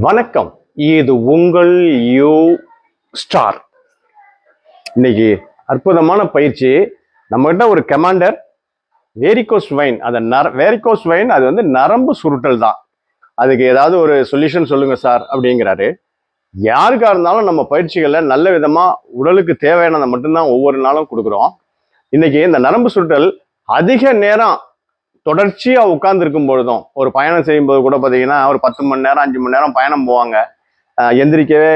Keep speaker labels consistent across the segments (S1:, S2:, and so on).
S1: வணக்கம், இது உங்கள் யூ ஸ்டார். இன்னைக்கு அற்புதமான பயிற்சி. நம்மகிட்ட ஒரு கமாண்டர் வேரிகோஸ் வைன், வேரிகோஸ் வைன் அது வந்து நரம்பு சுருட்டல் தான். அதுக்கு ஏதாவது ஒரு சொல்யூஷன் சொல்லுங்க சார் அப்படிங்கிறாரு. யாருக்கா இருந்தாலும் நம்ம பயிற்சிகளை நல்ல விதமா உடலுக்கு தேவையானதை மட்டும்தான் ஒவ்வொரு நாளும் கொடுக்குறோம். இன்னைக்கு இந்த நரம்பு சுருட்டல் அதிக நேரம் தொடர்ச்சியா உட்கார்ந்து இருக்கும் பொழுதும், ஒரு பயணம் செய்யும்போது கூட பார்த்தீங்கன்னா ஒரு 10 மணி நேரம் 5 மணி நேரம் பயணம் போவாங்க, எந்திரிக்கவே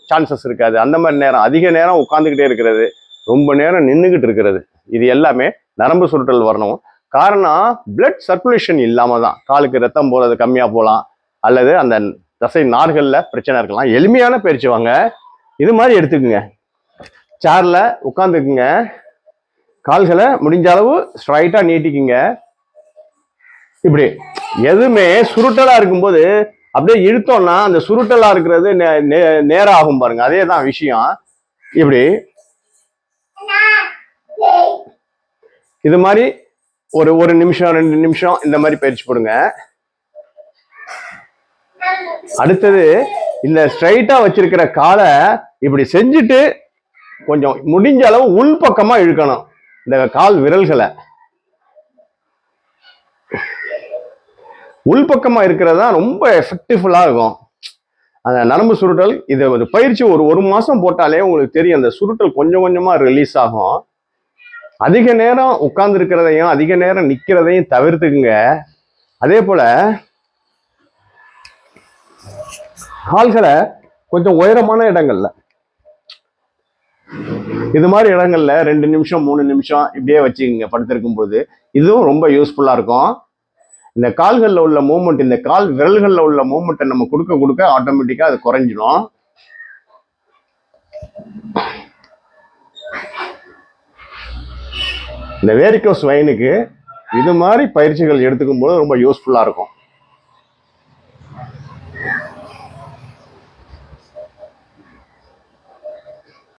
S1: சான்சஸ் இருக்காது. அந்த மாதிரி நேரம் அதிக நேரம் உட்காந்துக்கிட்டே இருக்கிறது, ரொம்ப நேரம் நின்றுக்கிட்டு இருக்கிறது, இது எல்லாமே நரம்பு சுருட்டல் வரணும். காரணம் பிளட் சர்க்குலேஷன் இல்லாம தான். காலுக்கு ரத்தம் போறது கம்மியா போகலாம், அல்லது அந்த தசை நார்கள்ல பிரச்சனை இருக்கலாம். எளிமையான பயிற்சி வாங்க, இது மாதிரி எடுத்துக்குங்க. சேர்ல உட்காந்துக்குங்க, கால்களை முடிஞ்ச அளவு ஸ்ட்ரைட்டா நீட்டிக்குங்க. இப்படி எதுவுமே சுருட்டலா இருக்கும்போது அப்படியே இழுத்தோம்னா அந்த சுருட்டலா இருக்கிறது நேரம் ஆகும் பாருங்க, அதே தான் விஷயம். இப்படி இது மாதிரி ஒரு நிமிஷம் 2 நிமிஷம் இந்த மாதிரி பயிற்சி போடுங்க. அடுத்தது இந்த ஸ்ட்ரைட்டா வச்சிருக்கிற காலை இப்படி செஞ்சுட்டு கொஞ்சம் முடிஞ்ச அளவு உள்பக்கமா இழுக்கணும் இந்த கால் விரல்களை. உள்பக்கமா இருக்கிறது தான் ரொம்ப எஃபெக்டிவ்ஃபுல்லா இருக்கும் அந்த நரம்பு சுருட்டல். இதை ஒரு பயிற்சி ஒரு மாசம் போட்டாலே உங்களுக்கு தெரியும், அந்த சுருட்டல் கொஞ்சம் கொஞ்சமா ரிலீஸ் ஆகும். அதிக நேரம் உட்கார்ந்து இருக்கிறதையும் அதிக நேரம் நிக்கிறதையும் தவிர்த்துக்குங்க. அதே போல கால்களை கொஞ்சம் உயரமான இடங்கள்ல, இது மாதிரி இடங்கள்ல 2 நிமிஷம் 3 நிமிஷம் இப்படியே வச்சுக்கோங்க படுத்திருக்கும் போது. இதுவும் ரொம்ப யூஸ்ஃபுல்லா இருக்கும். இந்த கால்களில் உள்ள மூவ்மெண்ட், இந்த கால் விரல்களில் உள்ள மூவ்மெண்ட்டை நம்ம கொடுக்க கொடுக்க ஆட்டோமேட்டிக்கா அது குறைஞ்சிடும். இந்த வேரிகோஸ் வைனுக்கு இது மாதிரி பயிற்சிகள் எடுத்துக்கும் போது ரொம்ப யூஸ்ஃபுல்லா இருக்கும்.